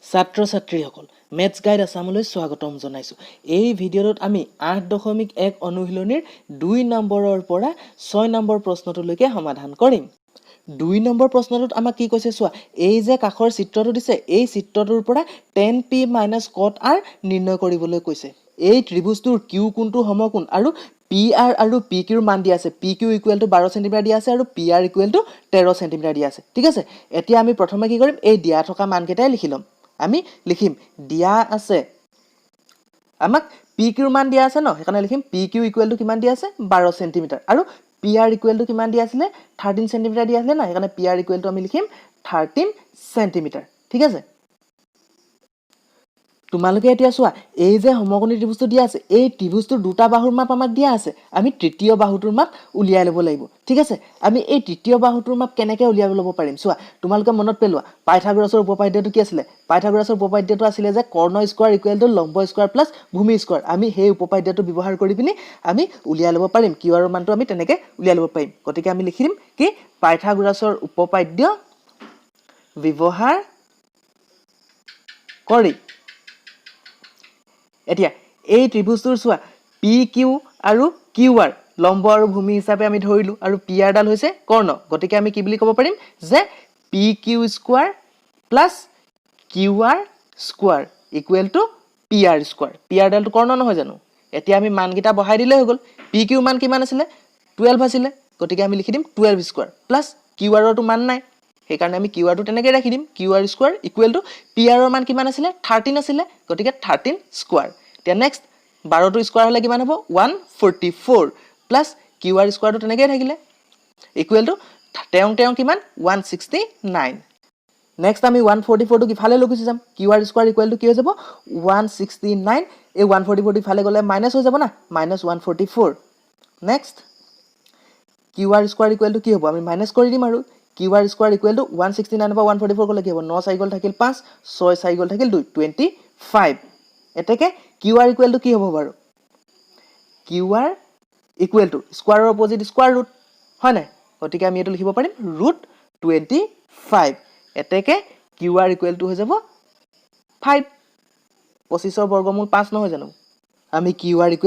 ছাত্ৰ ছাত্ৰীসকল maths guide আছামলৈ স্বাগতম জনাইছোঁ। এই ভিডিঅ'টোত আমি 8.1 অনুশীলনীৰ 2 নম্বৰৰ পৰা 6 নম্বৰ প্ৰশ্নটোলৈকে সমাধান কৰিম। 2 নম্বৰ প্ৰশ্নটোত আমাক কি কৈছে চোৱা, এই যে কাষৰ চিত্ৰটো দিছে, এই চিত্ৰটোৰ পৰা tan p - cot r নিৰ্ণয় কৰিবলৈ কৈছে। এই ত্ৰিভুজটোৰ কিউ কোণটো সমকোণ আৰু PR আৰু PQৰ মান দিয়া আছে। PQ = 12 সেণ্টিমিটাৰ দিয়া আছে আৰু PR = 13 সেণ্টিমিটাৰ দিয়া আছে। ঠিক আছে, এতিয়া আমি প্ৰথমে কি কৰিম, এই দিয়া থকা মানকেইটাই লিখি ল'ম। আমি লিখিম দিয়া আছে, আমাক PQৰ মান দিয়া আছে ন, সেইকাৰণে লিখিম PQ = কিমান দিয়া আছে 12 সেণ্টিমিটাৰ আৰু PR = কিমান দিয়া আছিলে 13 সেণ্টিমিটাৰ দিয়া আছিলে না, সেইকাৰণে PR = আমি লিখিম 13 সেণ্টিমিটাৰ। ঠিক আছে, তোমালোকে এতিয়া চোৱা, এই যে সমকোণী ত্ৰিভুজটো দিয়া আছে, এই ত্ৰিভুজটোৰ দুটা বাহুৰ মাপ আমাক দিয়া আছে। আমি তৃতীয় বাহুটোৰ মাপ উলিয়াই ল'ব লাগিব। ঠিক আছে, আমি এই তৃতীয় বাহুটোৰ মাপ কেনেকৈ উলিয়াই ল'ব পাৰিম চোৱা, তোমালোকে মনত পেলোৱা পাইথাগোৰাছৰ উপপাদ্যটো কি আছিলে। পাইথাগোৰাছৰ উপপাদ্যটো আছিলে যে কৰ্ণ স্কোৱাৰ = লম্ব স্কোৱাৰ প্লাছ ভূমি স্কোৱাৰ। আমি সেই উপপাদ্যটো ব্যৱহাৰ কৰি পিনি আমি উলিয়াই ল'ব পাৰিম, কিউ আৰৰ মানটো আমি তেনেকৈ উলিয়াই ল'ব পাৰিম। গতিকে আমি লিখিম কি, পাইথাগোৰাছৰ উপপাদ্য ব্যৱহাৰ কৰি এতিয়া এই ত্ৰিভুজটোৰ চোৱা PQ আৰু QR লম্ব আৰু ভূমি হিচাপে আমি ধৰিলোঁ আৰু PR ডাল হৈছে কৰ্ণ। গতিকে আমি কি বুলি ক'ব পাৰিম যে PQ square plus QR square = PR square. PR ডালটো কৰ্ণ নহয় জানো। এতিয়া আমি মানকেইটা বহাই দিলে হৈ গ'ল। PQ মান কিমান আছিলে 12 আছিলে, গতিকে আমি লিখি দিম 12 স্কোৱাৰ প্লাছ QRৰটো মান নাই, সেইকাৰণে আমি QRটো তেনেকৈ ৰাখি দিম QR স্কোৱাৰ = PRৰ মান কিমান আছিলে 13 আছিলে, গতিকে 13 স্কোৱাৰ। এতিয়া নেক্সট 12টো স্কোৱাৰ হ'লে কিমান হ'ব 144 প্লাছ QR স্কোৱাৰটো তেনেকৈ থাকিলে = তেওঁ কিমান 169। নেক্সট আমি 144টোক ইফালে লৈ গুচি যাম। QR স্কোৱাৰ = কি হৈ যাব 169, এই 144টো ইফালে গ'লে মাইনাছ হৈ যাব না, -144। নেক্সট QR স্কোৱাৰ = কি হ'ব, আমি মাইনাছ কৰি দিম আৰু QR স্কোৱাৰ = 169 পৰা 144 গ'লে কি হ'ব 9 4 গ'ল থাকিল 5, 6 4 গ'ল থাকিল 2, 25। এতেকে QR = কি হ'ব বাৰু, QR = স্কোৱাৰৰ অপজিট স্কোৱাৰ ৰুট, হয় নাই, গতিকে আমি এইটো লিখিব পাৰিম √25। এতেকে QR = হৈ যাব 5, 25ৰ বৰ্গমূল 5 নহয় জানো, আমি QR =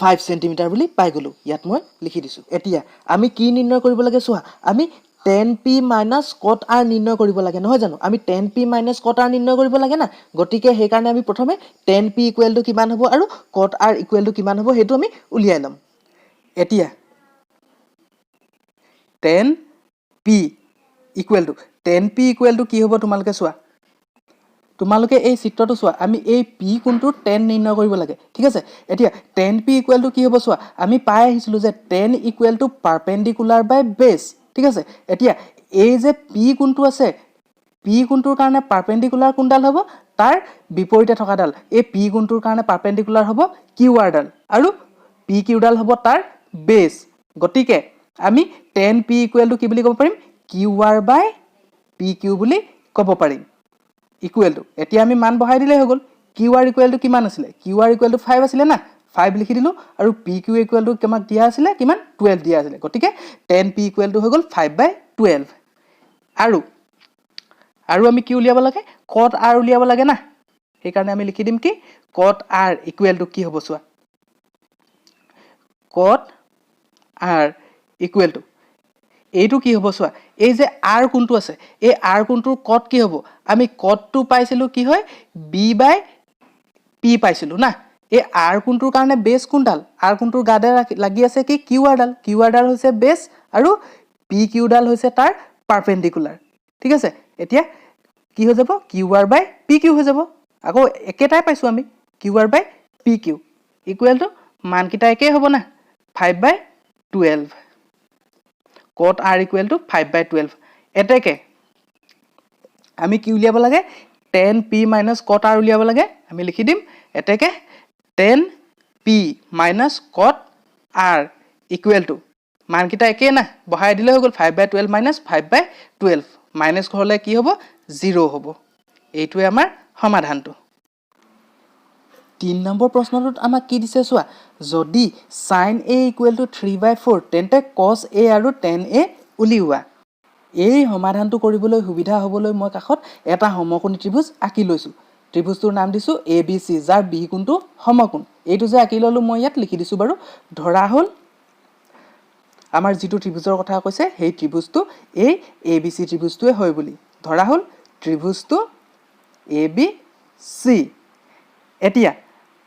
5 সেণ্টিমিটাৰ বুলি পাই গ'লোঁ। ইয়াত মই লিখি দিছোঁ। এতিয়া আমি কি নিৰ্ণয় কৰিব লাগে চোৱা, আমি tan p - cot r নিৰ্ণয় কৰিব লাগে নহয় জানো। আমি tan p - cot r নিৰ্ণয় কৰিব লাগে না, গতিকে সেইকাৰণে আমি প্ৰথমে tan p = কিমান হ'ব আৰু cot r = কিমান হ'ব সেইটো আমি উলিয়াই ল'ম। এতিয়া tan p কি হ'ব তোমালোকে চোৱা, তোমালোকে এই চিত্ৰটো চোৱা, আমি এই P কোণটোৰ tan নিৰ্ণয় কৰিব লাগে। ঠিক আছে, এতিয়া tan p = কি হ'ব চোৱা, আমি পাই আহিছিলোঁ যে tan = পাৰপেণ্ডিকুলাৰ বাই বেছ। ঠিক আছে, এতিয়া এই যে P কোণটো আছে, P কোণটোৰ কাৰণে পাৰপেণ্ডিকুলাৰ কোনডাল হ'ব, তাৰ বিপৰীতে থকাডাল। এই P কোণটোৰ কাৰণে পাৰপেণ্ডিকুলাৰ হ'ব QR ডাল আৰু PQ ডাল হ'ব তাৰ বেছ। গতিকে আমি tan p = কি বুলি ক'ব পাৰিম QR/PQ বুলি ক'ব পাৰিম। এতিয়া আমি মান বহাই দিলেই হৈ গ'ল। QR = কিমান আছিলে, QR = 5 আছিলে না, 5 লিখি দিলোঁ আৰু PQ = কিমান দিয়া আছিলে, কিমান 12 দিয়া আছিলে, গতিকে tan p = হৈ গ'ল 5/12। আৰু আমি কি উলিয়াব লাগে cot r উলিয়াব লাগে না, সেইকাৰণে আমি লিখি দিম কি cot r = কি হ'ব চোৱা, cot r = এইটো কি হ'ব চোৱা, এই যে R কোণটো আছে, এই R কোণটোৰ cot কি হ'ব, আমি cotটো পাইছিলোঁ কি হয় B/P পাইছিলোঁ না। এই R কোণটোৰ কাৰণে বেছ কোনডাল, R কোণটোৰ গাতে লাগি আছে কি QR ডাল, QR ডাল হৈছে বেছ আৰু PQ ডাল হৈছে তাৰ পাৰপেণ্ডিকুলাৰ। ঠিক আছে, এতিয়া কি হৈ যাব QR/PQ হৈ যাব। আকৌ একেটাই পাইছোঁ আমি QR/PQ = মানকেইটা একেই হ'ব না 5/12। cot r = 5/12। এতেকে আমি কি উলিয়াব লাগে tan p - cot r উলিয়াব লাগে। আমি লিখি দিম এতেকে tan p - cot r = মানকেইটা একেই না, বহাই দিলে হৈ গ'ল 5/12 - 5/12, মাইনাছ হ'লে কি হ'ব 0 হ'ব। এইটোৱে আমাৰ সমাধানটো। 3 নম্বৰ প্ৰশ্নটোত আমাক কি দিছে চোৱা, যদি sin a = 3/4 তেন্তে cos a আৰু tan a উলিওৱা। এই সমাধানটো কৰিবলৈ সুবিধা হ'বলৈ মই কাষত এটা সমকোণী ত্ৰিভুজ আঁকি লৈছোঁ। ত্ৰিভুজটোৰ নাম দিছোঁ ABC, যাৰ বি কোণটো সমকোণ। এইটো যে আঁকি ল'লোঁ মই ইয়াত লিখি দিছোঁ বাৰু। ধৰা হ'ল আমাৰ যিটো ত্ৰিভুজৰ কথা কৈছে সেই ত্ৰিভুজটো এই ABC ত্ৰিভুজটোৱে হয় বুলি। ধৰা হ'ল ত্ৰিভুজটো ABC। এতিয়া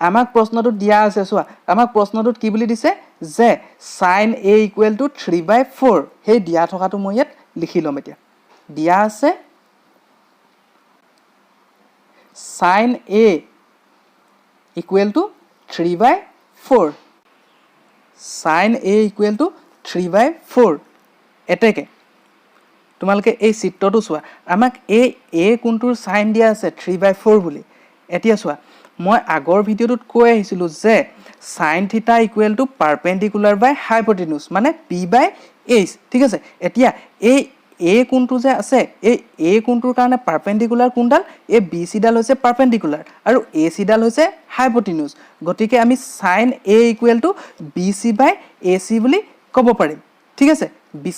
আমাক প্ৰশ্নটোত দিয়া আছে, চোৱা আমাক প্ৰশ্নটোত কি বুলি দিছে যে sin A = 3/4। সেই দিয়া থকাটো মই ইয়াত লিখি ল'ম। এতিয়া দিয়া আছে sin A = 3/4। sin A = 3/4। এতেকে তোমালোকে এই চিত্ৰটো চোৱা, আমাক এই A কোণটোৰ সাইন দিয়া আছে 3/4 বুলি। এতিয়া চোৱা, মই আগৰ ভিডিঅ'টোত কৈ আহিছিলোঁ যে sin θ = পাৰপেণ্ডিকুলাৰ বাই হাইপটেনিউজ, মানে P/H। ঠিক আছে, এতিয়া এই A কোণটো যে আছে, এই A কোণটোৰ কাৰণে পাৰপেণ্ডিকুলাৰ কোণডাল এই BC ডাল হৈছে পাৰপেণ্ডিকুলাৰ আৰু AC ডাল হৈছে হাইপটেনিউজ। গতিকে আমি sin A = BC/AC বুলি ক'ব পাৰিম। ঠিক আছে,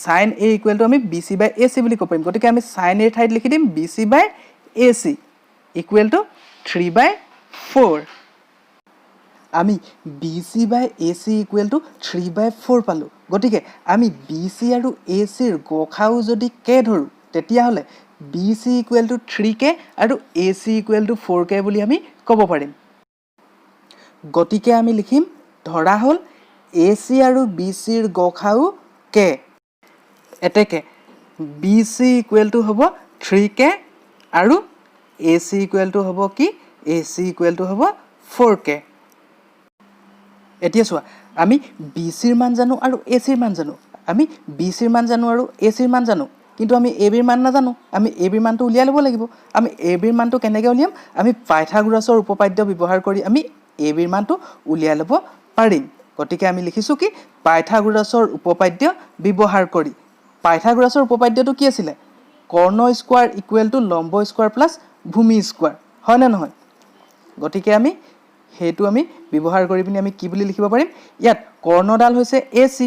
sin A = আমি BC/AC বুলি ক'ব পাৰিম। গতিকে আমি sin A ঠাইত লিখি দিম BC/AC = 3/4। আমি BC/AC = 3/4 পালোঁ। গতিকে আমি BC আৰু AC ৰ গসাউ যদি K ধৰোঁ, তেতিয়াহ'লে BC = 3K আৰু AC = 4K বুলি আমি ক'ব পাৰিম। গতিকে আমি লিখিম, ধৰা হ'ল AC আৰু BC ৰ গসাউ K। এতেকে BC = হ'ব 3K আৰু AC = হ'ব কি? AC = হ'ব 4K। এতিয়া চোৱা, আমি BC ৰ মান জানো আৰু AC ৰ মান জানো। আমি BC ৰ মান জানো আৰু AC ৰ মান জানো, কিন্তু আমি AB ৰ মান নাজানো। আমি AB ৰ মানটো উলিয়াই ল'ব লাগিব। আমি AB ৰ মানটো কেনেকৈ উলিয়াম? আমি পাইথাগোৰাছৰ উপপাদ্য ব্যৱহাৰ কৰি আমি AB ৰ মানটো উলিয়াই ল'ব পাৰিম। গতিকে আমি লিখিছোঁ কি? পাইথাগোৰাছৰ উপপাদ্য ব্যৱহাৰ কৰি। পাইথাগোৰাছৰ উপপাদ্যটো কি আছিলে? কৰ্ণ স্কোৱাৰ = লম্ব স্কোৱাৰ প্লাছ ভূমি স্কোৱাৰ, হয় নে নহয়? গতিকে আমি সেইটো আমি ব্যৱহাৰ কৰি পিনি আমি কি বুলি লিখিব পাৰিম? ইয়াত কৰ্ণডাল হৈছে AC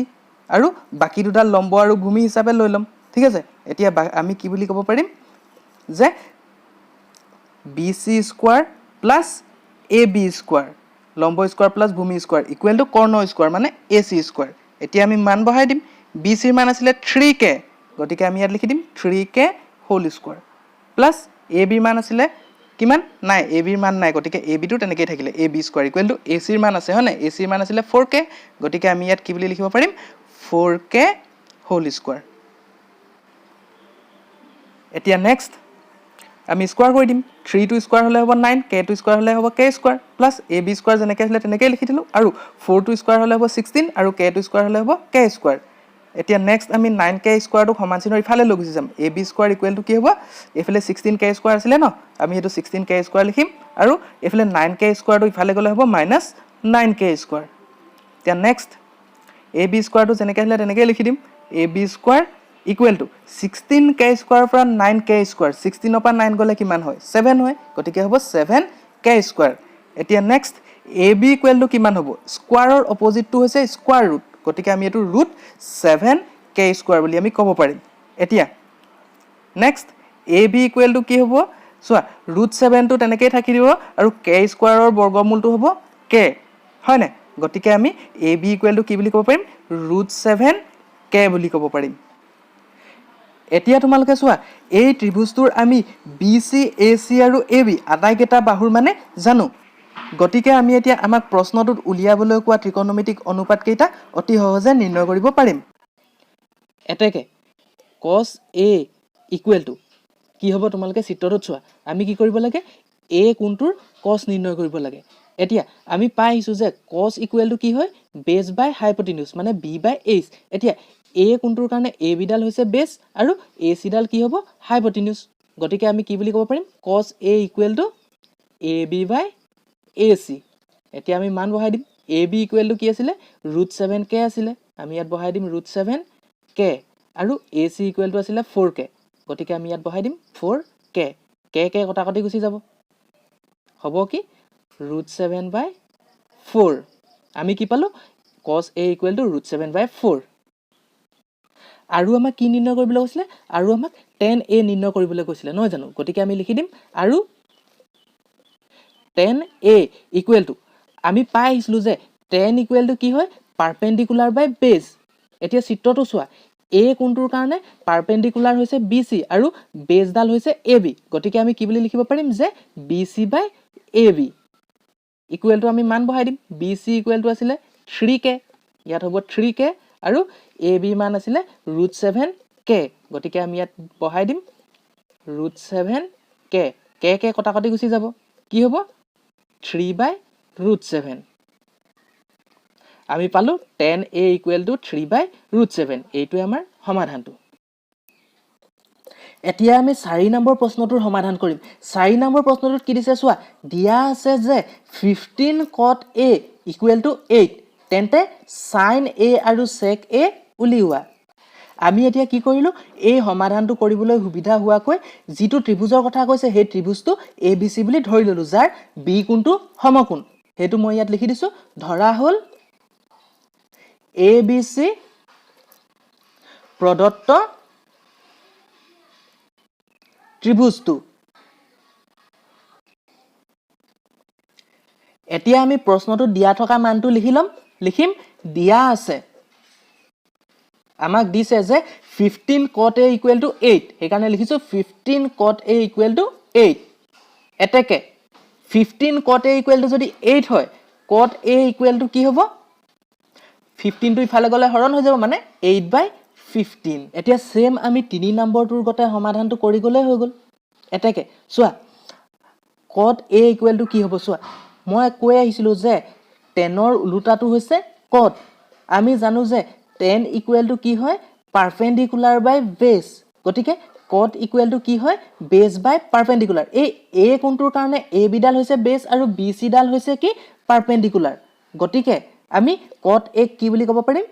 আৰু বাকী দুডাল লম্ব আৰু ভূমি হিচাপে লৈ ল'ম। ঠিক আছে, এতিয়া আমি কি বুলি ক'ব পাৰিম যে BC square plus AB square, লম্ব স্কোৱাৰ প্লাছ ভূমি স্কোৱাৰ = কৰ্ণ স্কোৱাৰ, মানে AC স্কোৱাৰ। এতিয়া আমি মান বহাই দিম। BC ৰ মান আছিলে 3K, গতিকে আমি ইয়াত লিখি দিম 3K whole square plus AB ৰ মান আছিলে কিমান? নাই, AB ৰ মান নাই, গতিকে AB টো তেনেকেই থাকিলে। AB স্কোৱাৰ = AC ৰ মান আছে, হয় নাই? AC ৰ মান আছিলে 4K, গতিকে আমি ইয়াত কি বুলি লিখিব পাৰিম? 4K whole square. এতিয়া নেক্সট আমি স্কোৱাৰ কৰি দিম। 3 টো স্কোৱাৰ হ'লে হ'ব 9, K টো স্কোৱাৰ হ'লে হ'ব K square plus AB square যেনেকৈ আছিলে তেনেকেই লিখি দিলোঁ, আৰু 4 টো স্কোৱাৰ হ'লে হ'ব 16 আৰু K টো স্কোৱাৰ হ'লে হ'ব K স্কোৱাৰ। এতিয়া নেক্সট আমি 9K স্কোৱাৰটো সমান চিনৰ ইফালে লৈ গুচি যাম। AB স্কোৱাৰ = কি হ'ব? এইফালে 16K স্কোৱাৰ আছিলে ন, আমি সেইটো 16K স্কোৱাৰ লিখিম, আৰু এইফালে 9K স্কোৱাৰটো ইফালে গ'লে হ'ব -9K স্কোৱাৰ। এতিয়া নেক্সট AB স্কোৱাৰটো যেনেকৈ আছিলে তেনেকেই লিখি দিম। AB স্কোৱাৰ = 16K স্কোৱাৰৰ পৰা 9K স্কোৱাৰ, 16ৰ পৰা 9 গ'লে কিমান হয়? 7 হয়, গতিকে হ'ব 7K স্কোৱাৰ। এতিয়া নেক্সট AB = কিমান হ'ব? স্কোৱাৰৰ অপজিটটো হৈছে স্কোৱাৰ ৰুট, গতিকে আমি এইটো √7K স্কোৱাৰ বুলি আমি ক'ব পাৰিম। এতিয়া নেক্সট AB = কি হ'ব? চোৱা, √7টো তেনেকেই থাকি দিব আৰু K স্কোৱাৰৰ বৰ্গমূলটো হ'ব K, হয় নাই? গতিকে আমি AB = কি বুলি ক'ব পাৰিম? √7K বুলি ক'ব পাৰিম। এতিয়া তোমালোকে চোৱা, এই ত্ৰিভুজটোৰ আমি BC, AC আৰু AB আটাইকেইটা বাহুৰ মানে জানো। গতিকে আমি এতিয়া আমাক প্ৰশ্নটোত উলিয়াবলৈ কোৱা ত্ৰিকোণমিতিক অনুপাতকেইটা অতি সহজে নিৰ্ণয় কৰিব পাৰিম। এতেকে cos A = কি হ'ব? তোমালোকে চিত্ৰটোত চোৱা, আমি কি কৰিব লাগে? A কোণটোৰ cos নিৰ্ণয় কৰিব লাগে। এতিয়া আমি পাই আহিছোঁ যে cos = কি হয়? বেছ বাই হাইপটেনিউজ, মানে B/H। এতিয়া A কোণটোৰ কাৰণে AB ডাল হৈছে বেছ আৰু AC ডাল কি হ'ব? হাইপটেনিউজ। গতিকে আমি কি বুলি ক'ব পাৰিম? cos A = AB/AC। এতিয়া আমি মান বহাই দিম। AB = কি আছিলে? √7K আছিলে, আমি ইয়াত বহাই দিম √7K, আৰু AC = আছিলে 4K, গতিকে আমি ইয়াত বহাই দিম 4K। K কটাকটি গুচি যাব, হ'ব কি? √7/4। আমি কি পালোঁ? cos A = √7/4। আৰু আমাক কি নিৰ্ণয় কৰিবলৈ কৈছিলে আৰু আমাক tan a নিৰ্ণয় কৰিবলৈ কৈছিলে নহয় জানো গতিকে আমি লিখি দিম আৰু tan a ইকুৱেল টু আমি পাই আহিছিলো যে tan ইকুৱেল টু কি হয় পাৰপেণ্ডিকুলাৰ বাই বেছ এতিয়া চিত্ৰটো চোৱা a কোনটোৰ কাৰণে পাৰপেণ্ডিকুলাৰ হৈছে bc আৰু বেছডাল হৈছে ab গতিকে আমি কি বুলি লিখিব পাৰিম যে bc by ab equal to আমি মান বহাই দিম bc ইকুৱেল টু আছিলে 3k ইয়াত হ'ব 3k আৰু ab মান আছিলে √7k গতিকে আমি ইয়াত বহাই দিম √7k k কটা কটি গুচি যাব কি হ'ব 3/√7 আমি পালো tan a ইকুৱেল টু 3/√7 এইটোৱে আমাৰ সমাধানটো এতিয়া আমি 4 নম্বৰ প্ৰশ্নটোৰ সমাধান কৰিম 4 নম্বৰ প্ৰশ্নটোত কি দিছে চোৱা দিয়া আছে যে 15 cot a ইকুৱেল টু 8 তেন্তে sin a আৰু sec a উলিওৱা আমি এতিয়া কি কৰিলো এই সমাধানটো কৰিবলৈ সুবিধা হোৱাকৈ যিটো ত্ৰিভুজৰ কথা কৈছে সেই ত্ৰিভুজটো abc বুলি ধৰি ললো যাৰ b কোণটো সমকোণ হেতু মই ইয়াত লিখি দিছো ধৰা হল abc প্ৰদত্ত ত্ৰিভুজটো এতিয়া আমি প্ৰশ্নটো দিয়া থকা মানটো লিখিম দিয়া আছে আমাক দিছে যে 15 cot a ইকুৱেল টু 8 সেইকাৰণে লিখিছো 15 cot a ইকুৱেল টু 8 এতেকে 15 cot a ইকুৱেল টু যদি 8 হয় cot a ইকুৱেল টু কি হ'ব 15 টো ইফালে গলে হৰণ হৈ যাব মানে 8/15 এতিয়া সেম আমি 3 নম্বৰটোৰ গতে সমাধানটো কৰি গলে হৈ গল এতেকে চোৱা cot a ইকুৱেল টু কি হ'ব চোৱা মই কৈ আহিছিলো যে tan ৰ উলুটাটো হৈছে cot আমি জানো যে tan ইকুৱেল টু কি হয় পাৰপেণ্ডিকুলাৰ বাই বেছ গতিকে cot ইকুৱেল টু কি হয় বেছ বাই পাৰপেণ্ডিকুলাৰ এই a কোণটোৰ কাৰণে ab ডাল হৈছে বেছ আৰু bc ডাল হৈছে কি পাৰপেণ্ডিকুলাৰ গতিকে আমি cot a কি বুলি ক'ব পাৰিম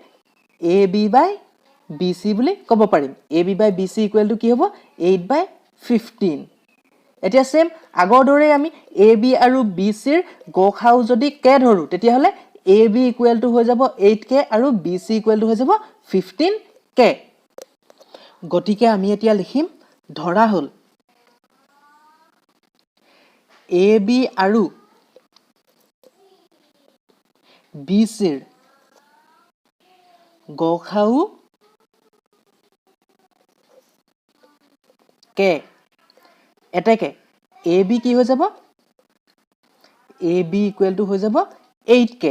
ab বাই bc বুলি ক'ব পাৰিম ab by bc equal to কি হ'ব 8/15 এতিয়া সেম আগৰ দৰে আমি ab আৰু bc ৰ গখাও যদি k ধৰো তেতিয়া হলে ab ইকুৱেল টু হৈ যাব 8k আৰু bc ইকুৱেল টু হৈ যাব 15k গতিকে আমি এতিয়া লিখিম ধৰা হল ab আৰু bc ৰ গখাও k এতেকে ab কি হৈ যাব ab ইকুৱেল টু হৈ যাব 8k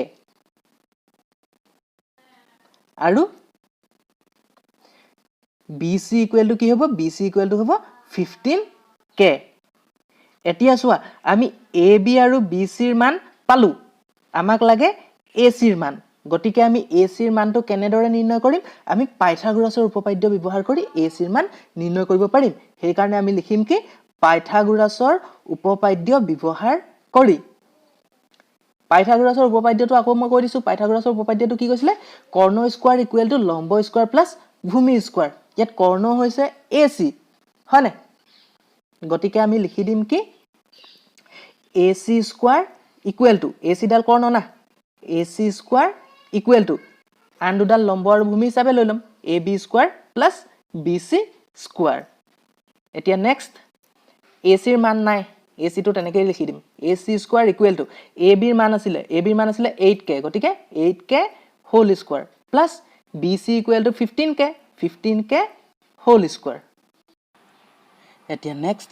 আৰু bc ইকুৱেল টু কি হ'ব bc ইকুৱেল টু হ'ব 15k এতিয়া চোৱা আমি ab আৰু bc ৰ মান পালো আমাক লাগে ac ৰ মান গতিকে আমি ac ৰ মানটো কেনেদৰে নিৰ্ণয় কৰিম আমি পাইথাগোৰাছৰ উপপাদ্য ব্যৱহাৰ কৰি ac ৰ মান নিৰ্ণয় কৰিব পাৰিম সেই কাৰণে আমি লিখিম কি পাইথাগোৰাছৰ উপপাদ্য ব্যৱহাৰ কৰি পাইথাগোৰাছৰ উপপাদ্যটো আকৌ মই কৈ দিছো পাইথাগোৰাছৰ উপপাদ্যটো কি কৈছিলে কৰ্ণ স্কয়াৰ ইকুৱেল টু লম্ব স্কয়াৰ প্লাস ভূমি স্কয়াৰ ইয়াত কৰ্ণ হৈছে ac হয়নে গতিকে আমি লিখি দিম কি ac square equal two ac ডাল কৰ্ণ না ac স্কয়াৰ ইকুৱেল টু আন দুডাল লম্ব আৰু ভূমি হিচাপে লৈ লম ab square plus bc square এতিয়া নেক্সট ac ৰ মান নাই ac টো তেনেকৈ লিখি দিম ac square equal to ab ৰ মান আছিলে 8k গতিকে 8k whole square plus bc equal to 15k whole square এতিয়া next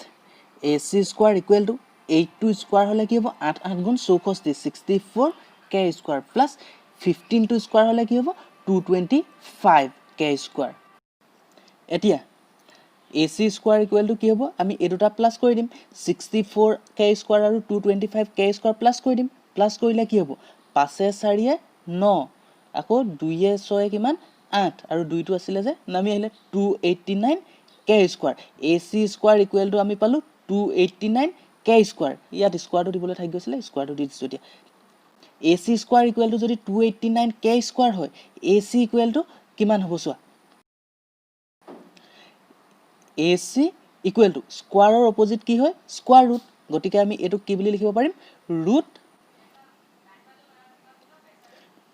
ac square equal to 8 two square হলে কি হ'ব 8 8 গুণ 64 64k square plus 15 two square হলে কি হ'ব 225k স্কয়াৰ এতিয়া ac স্কয়াৰ ইকুৱেল টু কি হ'ব আমি এই দুটা প্লাস কৰি দিম 64k স্কয়াৰ আৰু 225k স্কয়াৰ প্লাস কৰি দিম প্লাস কৰিলে কি হ'ব 5 4 9 আকৌ 2 6 কিমান 8 আৰু 2 টো আছিল যে নামি আহিলে 289k square ac square equal to আমি পালো 289k স্কয়াৰ ইয়াত স্কয়াৰটো দিবলৈ থাকি গৈছিল স্কয়াৰটো দি দিছো এতিয়া ac স্কয়াৰ ইকুৱেল টু যদি 289k স্কয়াৰ হয় ac ইকুৱেল টু কিমান হ'ব চোৱা ac ইকুৱেল টু স্কয়াৰৰ অপোজিট কি হয় স্কয়াৰ ৰুট গতিকে আমি এটো কি বুলি লিখিব পাৰিম ৰুট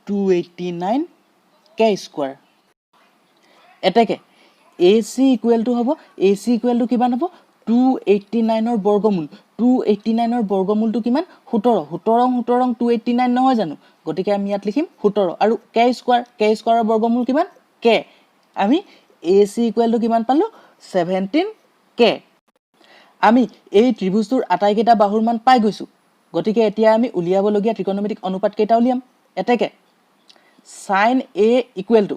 289k স্কয়াৰ এটাকে AC ইকুৱেল টু হ'ব AC ইকুৱেল টু কিমান হ'ব 289 ৰ বৰ্গমূল 289 ৰ বৰ্গমূলটো কিমান 17 17 289 নহয় জানো গতিকে আমি ইয়াত লিখিম 17 আৰু k স্কয়াৰৰ বৰ্গমূল কিমান k আমি AC ইকুৱেল টু কিমান পালো 17k আমি এই ত্ৰিভুজটোৰ আটাইকেইটা বাহুৰ মান পাই গৈছো গতিকে এতিয়া আমি উলিয়াবলগীয়া ত্ৰিকোণমিতিক অনুপাত কেইটা উলিয়াম এতেকে sin A equal to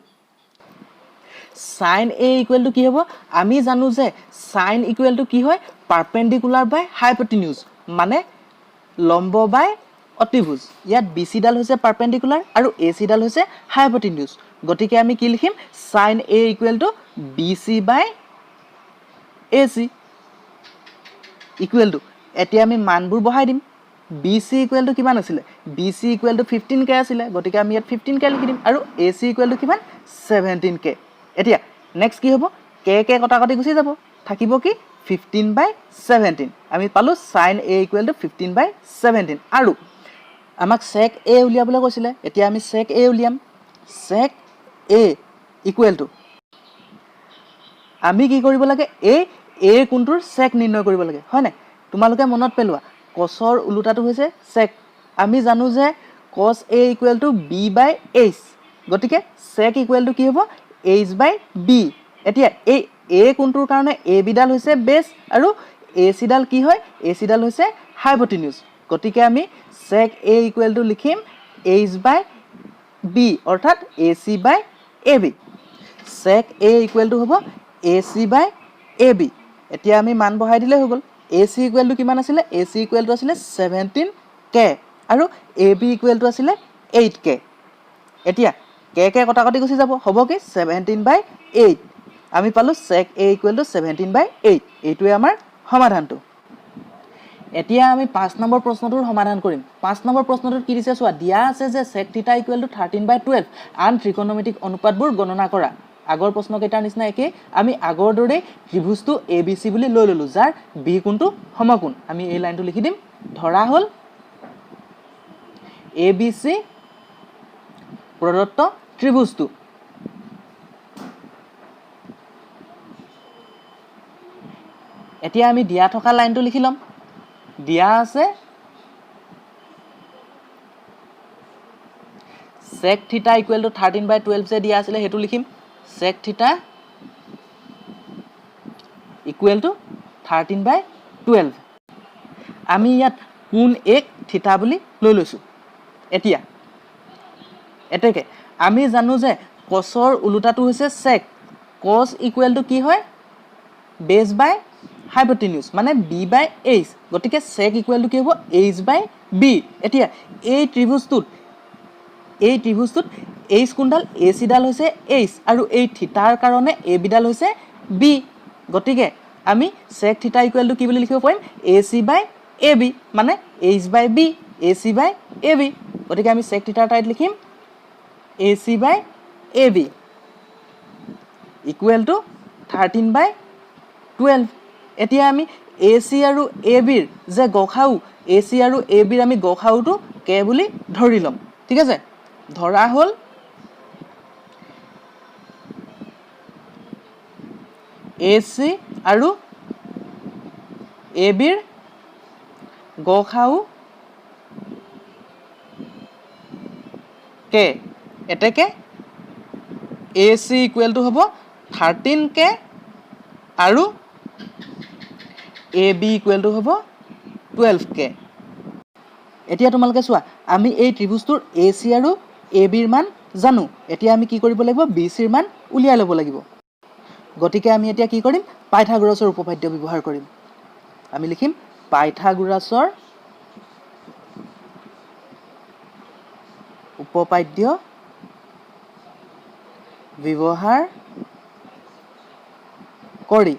sin A equal to কি হ'ব আমি জানো যে sin ইকুৱেল টু কি হয় পাৰপেন্ডিকুলাৰ বাই হাইপোটেনিউজ মানে লম্ব বাই অতিভুজ ইয়াত BC ডাল হৈছে পাৰপেন্ডিকুলাৰ আৰু AC ডাল হৈছে হাইপোটেনিউজ গতিকে আমি কি লিখিম sin A equal to BC by AC equal to এতিয়া আমি মানবোৰ বহাই দিম BC ইকুৱেল টু কিমান আছিল BC ইকুৱেল টু 15k আছিল গতিকে আমি ইয়াত 15k লিখি দিম আৰু AC ইকুৱেল টু কিমান 17k এতিয়া নেক্সট কি হ'ব k কটাকটি গুচি যাব থাকিব কি 15/17 আমি পালো sin A ইকুৱেল টু 15/17 আৰু আমাক sec A উলিয়াবলৈ কৈছিলে এতিয়া আমি sec A উলিয়াম sec A ইকুৱেল টু আমি কি কৰিব লাগে A কোনটোৰ sec নিৰ্ণয় কৰিব লাগে হয় না তোমালোকে মনত পেলোৱা cosৰ উলুটাটো হৈছে sec আমি জানো যে cos A equal two B/H গতিকে sec ইকুৱেল টু কি হ'ব H/B এতিয়া এই A কোনটোৰ কাৰণে AB ডাল হৈছে বেছ আৰু AC ডাল কি হয় AC ডাল হৈছে হাইপোটেনিউজ গতিকে আমি sec A ইকুৱেল টু লিখিম H/B অৰ্থাৎ AC/AB sec A equal two হ'ব AC/AB এতিয়া আমি মান বহাই দিলে হৈ গ'ল AC ইকুৱেল টু কিমান আছিল AC ইকুৱেল টু আছিল 17k আৰু AB ইকুৱেল টু আছিল 8k এতিয়া k কটাকটি গুচি যাব হ'ব কি 17/8 আমি পালো sec A ইকুৱেল টু 17/8 এইটোৱে আমাৰ সমাধানটো এতিয়া আমি 5 নম্বৰ প্ৰশ্নটোৰ সমাধান কৰিম 5 নম্বৰ প্ৰশ্নটোত কি দিছে চোৱা দিয়া আছে যে sec θ ইকুৱেল টু 13/12 আন ত্ৰিকোণমিতিক অনুপাতবোৰ গণনা কৰা আগৰ প্ৰশ্ন কেইটাৰ নিচিনা একে আমি আগৰ দৰে ত্ৰিভুজটো ABC বুলি লৈ ললো যাৰ B কোণটো সমকোণ আমি এই লাইনটো লিখি দিম ধৰা হল ABC প্ৰদত্ত ত্ৰিভুজটো এতিয়া আমি দিয়া থকা লাইনটো লিখি লম দিয়া আছে sec θ ইকুৱেল টু 13/12 যে দিয়া আছিল হেতু লিখিম sec θ ইকুৱেল টু 13/12 আমি ইয়াত কোণ এক θ বুলি লৈ লৈছো এতিয়া এতেকে আমি জানো যে cosৰ উলুটাটো হৈছে sec cos ইকুৱেল টু কি হয় বেছ বাই হাইপোটেনিউজ মানে B/H গতিকে sec ইকুৱেল টু কি হ'ব H/B এতিয়া এই ত্ৰিভুজটোত H কোণডাল AC ডাল হৈছে H আৰু এই থিতাৰ কাৰণে AB ডাল হৈছে B গতিকে আমি sec θ ইকুৱেল টু কি বুলি লিখিব পাৰিম AC/AB মানে H/B AC/AB গতিকে আমি sec θ ঠাইত লিখিম AC/AB ইকুৱেল টু 13/12 এতিয়া আমি AC আৰু AB ৰ যে গসাউ AC আৰু AB ৰ আমি গসাউটো k বুলি ধৰি লম ঠিক আছে ধৰা হল AC আৰু AB ৰ গসাউ k এতেকে AC ইকুৱেল টু হ'ব 13k আৰু AB ইকুৱেল টু হ'ব 12k এতিয়া তোমালোকে চোৱা আমি এই ত্ৰিভুজটোৰ AC আৰু AB ৰ মান জানো এতিয়া আমি কি কৰিব লাগিব BC ৰ মান উলিয়াই ল'ব লাগিব গতিকে আমি এতিয়া কি কৰিম পাইথাগোৰাছৰ উপপাদ্য ব্যৱহাৰ কৰিম আমি লিখিম পাইথাগোৰাছৰ উপপাদ্য ব্যৱহাৰ কৰি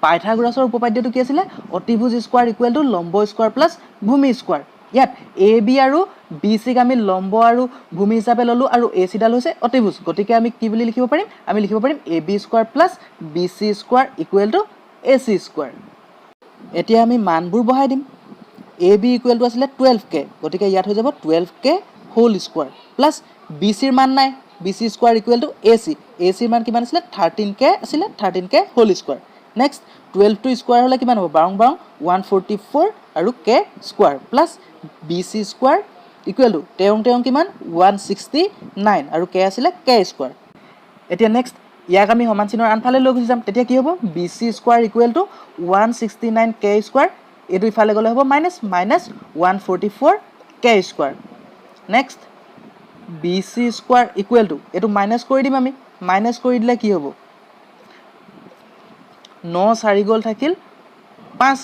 পাইথাগোৰাছৰ উপপাদ্যটো কি আছিল অতিভুজ স্কয়াৰ ইকুৱেল টু লম্ব স্কয়াৰ প্লাস ভূমি স্কয়াৰ ইয়াত AB আৰু BC ক আমি লম্ব আৰু ভূমি হিচাপে ললো আৰু AC ডাল হৈছে অতিভুজ গতিকে আমি কি বুলি লিখিব পাৰিম আমি লিখিব পাৰিম AB square plus BC square equal two AC square এতিয়া আমি মানবোৰ বহাই দিম AB ইকুৱেল টু আছিল 12k গতিকে ইয়াত হৈ যাব 12k whole square plus BC ৰ মান নাই BC square equal two AC ACৰ মান কিমান আছিলে 13k আছিলে 13k হোল স্কোৱাৰ নেক্সট 12 টো স্কোৱাৰ হ'লে কিমান হ'ব 12 144 আৰু k square plus BC square equal two তেও কিমান 169 আৰু k আছিলে k স্কোৱাৰ এতিয়া নেক্সট ইয়াক আমি সমান চিনৰ আনফালে লৈ গুচি যাম তেতিয়া কি হ'ব BC square equal two 169 k square এইটো ইফালে গ'লে হ'ব minus 144 k square next BC square equal two এইটো মাইনাছ কৰি দিম আমি মাইনাছ কৰি দিলে কি হ'ব 9 4 গ'ল থাকিল 5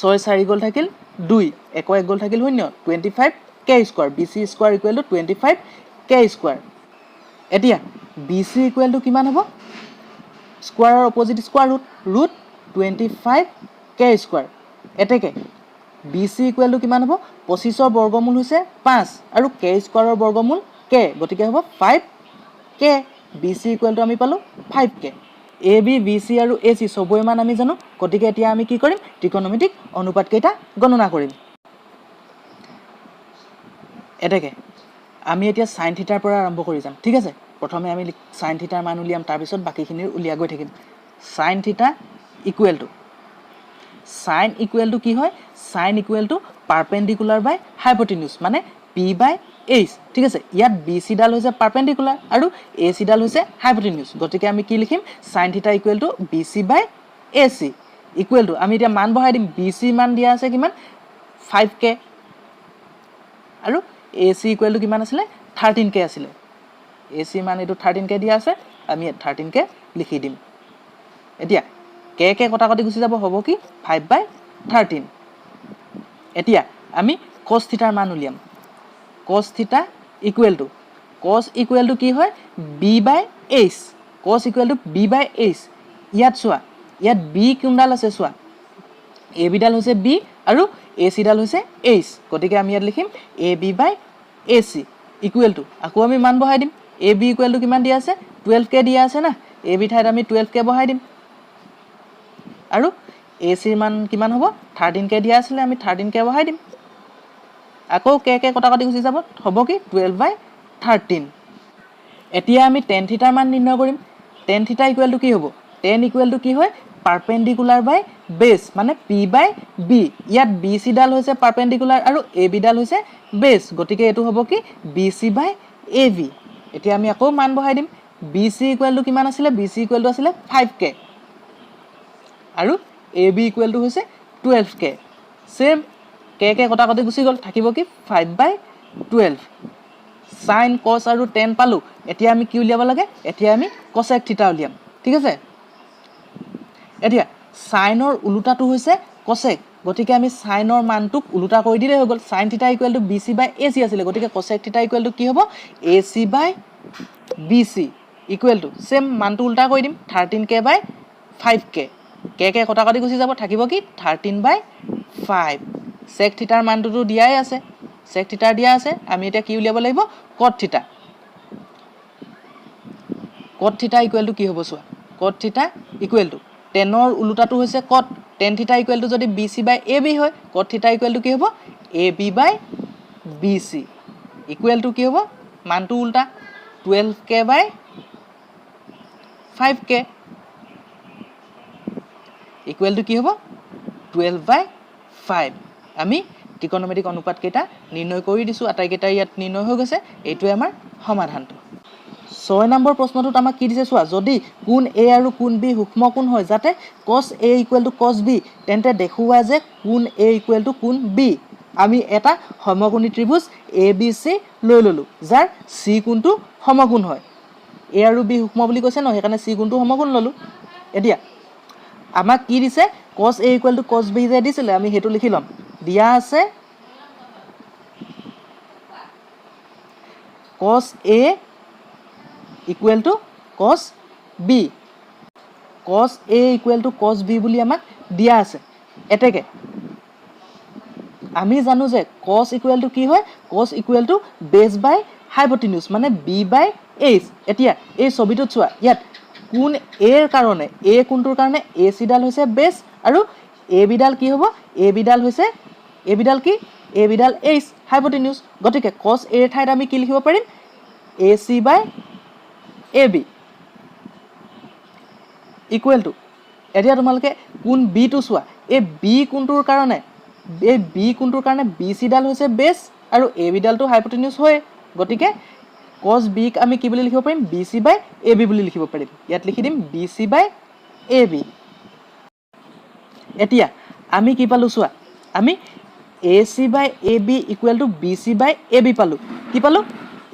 6 4 গ'ল থাকিল 2 1 গ'ল থাকিল 0 25 k square BC square equal to 25 k square এতিয়া BC ইকুৱেল টু কিমান হ'ব স্কোৱাৰৰ opposite square root 25 k square এতেকে BC ইকুৱেল টু কিমান হ'ব 25ৰ বৰ্গমূল হৈছে 5 আৰু k স্কোৱাৰৰ বৰ্গমূল k গতিকে হ'ব 5k BC ইকুৱেল টু আমি পালো 5k AB BC আৰু AC সবৰে মান আমি জানো গতিকে এতিয়া আমি কি কৰিম ত্ৰিকোণমিতিক অনুপাত কেইটা গণনা কৰিম এতেকে আমি এতিয়া sin থিটাৰ পৰা আৰম্ভ কৰি যাম ঠিক আছে প্ৰথমে আমি sin থিটাৰ মান উলিয়াম তাৰ পিছত বাকিখিনিৰ উলিয়া গৈ থাকিম sin theta equal to sin equal to কি হয় sin equal to perpendicular by hypotenuse মানে p বাই h ঠিক আছে ইয়াত BC ডাল হৈছে পাৰপেন্ডিকুলাৰ আৰু AC ডাল হৈছে হাইপোটেনিউজ গতিকে আমি কি লিখিম sin theta equal to BC by AC equal to আমি এতিয়া মান বহাই দিম BC মান দিয়া আছে কিমান 5k আৰু AC ইকুৱেল টু কিমান আছিল 13k আছিল AC মান এটো 13k দিয়া আছে আমি 13k লিখি দিম এতিয়া k কটা কটি গুছি যাব হ'ব কি 5/13 এতিয়া আমি cos থিটাৰ মান উলিয়াম cos থিটা ইকুৱেল টু কি হয় b/h cos equal to b/h ইয়াত চোৱা ইয়াত b কোনডাল আছে চোৱা ab ডাল হৈছে b আৰু ac ডাল হৈছে h গতিকে আমি ইয়াত লিখিম ab/ac ইকুৱেল টু আকৌ আমি মান বহাই দিম ab ইকুৱেল টু কিমান দিয়া আছে 12k দিয়া আছে না ab ঠাইত আমি 12k বহাই দিম আৰু AC মান কিমান হ'ব 13k দিয়া আছিল আমি 13k বহাই দিম আকৌ k কটা কটি গুছি যাব হ'ব কি 12/13 এতিয়া আমি tan থিটাৰ মান নিৰ্ণয় কৰিম tan থিটা ইকুৱেল টু কি হ'ব tan ইকুৱেল টু কি হয় পাৰপেন্ডিকুলাৰ বাই বেস মানে p বাই b ইয়াত BC ডাল হৈছে পাৰপেন্ডিকুলাৰ আৰু AB ডাল হৈছে বেস গতিকে এটো হ'ব কি BC বাই AB এতিয়া আমি আকৌ মান বহাই দিম BC ইকুৱেল টু কিমান আছিল BC ইকুৱেল টু আছিল 5k আৰু AB ইকুৱেল টু হৈছে 12k সেম k কটা কটি গুছি গল থাকিব কি 5/12 sin cos আৰু tan পালো এতিয়া আমি কি উলিয়াব লাগে এতিয়া আমি cosec থিটা উলিয়াম ঠিক আছে এতিয়া সাইনৰ উলুটাটো হৈছে cosec গতিকে আমি সাইনৰ মানটোক উলুটা কৰি দিলে হৈ গল sin theta equal to BC by AC আছিল গতিকে cosec থিটা ইকুৱেল টু কি হ'ব AC by BC equal to same মানটো উলটা কৰি দিম 13k বাই 5k k কটা কটি গুছি যাব থাকিব কি 13/5 sec থিটাৰ মানটো দিয়াই আছে sec থিটাৰ দিয়া আছে আমি এটা কি উলিয়াব লাগিব cot থিটা ইকুৱেল টু কি হ'ব চোৱা cot theta equal two tan ৰ উলুটাটো হৈছে cot tan theta equal to যদি BC বাই AB হয় cot থিটা ইকুৱেল টু কি হ'ব AB by BC equal to কি হ'ব মানটো উলটা 12k by 5k equal to কি হ'ব 12/5 আমি ত্ৰিকোণমিতিক অনুপাত কেইটা নিৰ্ণয় কৰি দিছো আটাইকেইটা ইয়াত নিৰ্ণয় হৈ গৈছে এইটোৱে আমাৰ সমাধানটো 6 নম্বৰ প্ৰশ্নটোত আমাক কি দিছে চোৱা যদি কোণ A আৰু কোণ B সূক্ষ্ম কোণ হয় যাতে cos A = cos B তেন্তে দেখুৱা যে কোণ A = কোণ B আমি এটা সমকোণী ত্ৰিভুজ ABC লৈ ললো যাৰ C কোণটো সমকোণ হয় A আৰু B সূক্ষ্ম বুলি কৈছে ন সেইকাৰণে C কোণটো সমকোণ ললো এতিয়া আমাক কি দিছে cos A = cos B যে দিছিলে আমি হেতু লিখি লম দিয়া আছে cos A = cos B cos A = cos B বুলি আমাক দিয়া আছে এতেকে আমি জানো যে cos = কি হয় cos = base by hypotenuse মানে b/h এতিয়া এই ছবিটোত চোৱা ইয়াত কোণ A ৰ কাৰণে A কোণটোৰ কাৰণে AC ডাল হৈছে বেস আৰু AB ডাল কি হ'ব AB ডাল হৈছে AB ডাল কি AB ডাল H হাইপোটেনিউজ গতিকে cos A ৰ ঠাইত আমি কি লিখিব পাৰিম AC by AB equal to এতিয়া তোমালোকে কোন বি টো চোৱা এই বি কোনটোৰ কাৰণে BC ডাল হৈছে বেছ আৰু AB ডালটো হাইপোটেনিউছ হয় গতিকে cos B ক আমি কি বুলি লিখিব পাৰিম BC বাই AB বুলি লিখিব পাৰিম ইয়াত লিখি দিম BC বাই AB এতিয়া আমি কি পালো চোৱা আমি AC by AB equal to BC by AB পালো কি পালো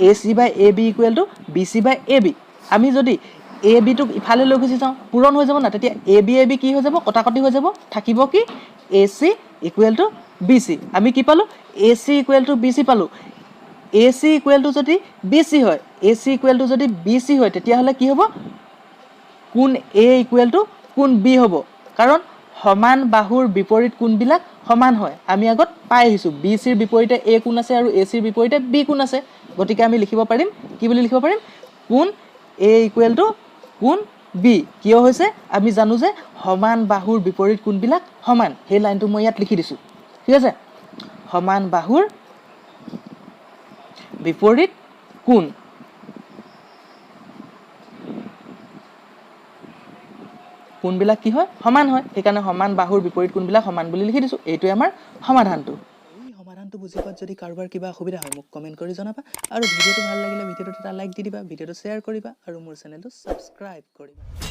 AC by AB equal to BC by AB আমি যদি AB টোক ইফালে লৈ গুচি যাওঁ পূৰণ হৈ যাব না তেতিয়া AB কি হৈ যাব কটাকটি হৈ যাব থাকিব কি AC ইকুৱেল টু BC আমি কি পালো AC ইকুৱেল টু BC পালো AC ইকুৱেল টু যদি BC হয় AC ইকুৱেল টু যদি BC হয় তেতিয়াহ'লে কি হ'ব কোণ A ইকুৱেল টু কোণ B হ'ব কাৰণ সমান বাহুৰ বিপৰীত কোণবিলাক সমান হয় আমি আগত পাই আহিছো BC ৰ বিপৰীতে A কোণ আছে আৰু AC ৰ বিপৰীতে B কোণ আছে গতিকে আমি লিখিব পাৰিম কি বুলি লিখিব পাৰিম কোণ A ইকুৱেল টু কোণ B কিয় হৈছে আমি জানো যে সমান বাহুৰ বিপৰীত কোণবিলাক সমান সেই লাইনটো মই ইয়াত লিখি দিছো ঠিক আছে সমান বাহুৰ বিপৰীত কোণ কোণবিলাক কি হয় সমান হয় সেইকাৰণে সমান বাহুৰ বিপৰীত কোণবিলাক সমান বুলি লিখি দিছো এইটোৱে আমাৰ সমাধানটো এই সমাধানটো বুজি পোৱাত যদি কাৰোবাৰ কিবা অসুবিধা হয় মোক কমেন্ট কৰি জনাবা আৰু ভিডিঅ'টো ভাল লাগিলে ভিডিঅ'টোত এটা লাইক দি দিবা ভিডিঅ'টো শ্বেয়াৰ কৰিবা আৰু মোৰ চেনেলটো সাবস্ক্ৰাইব কৰিবা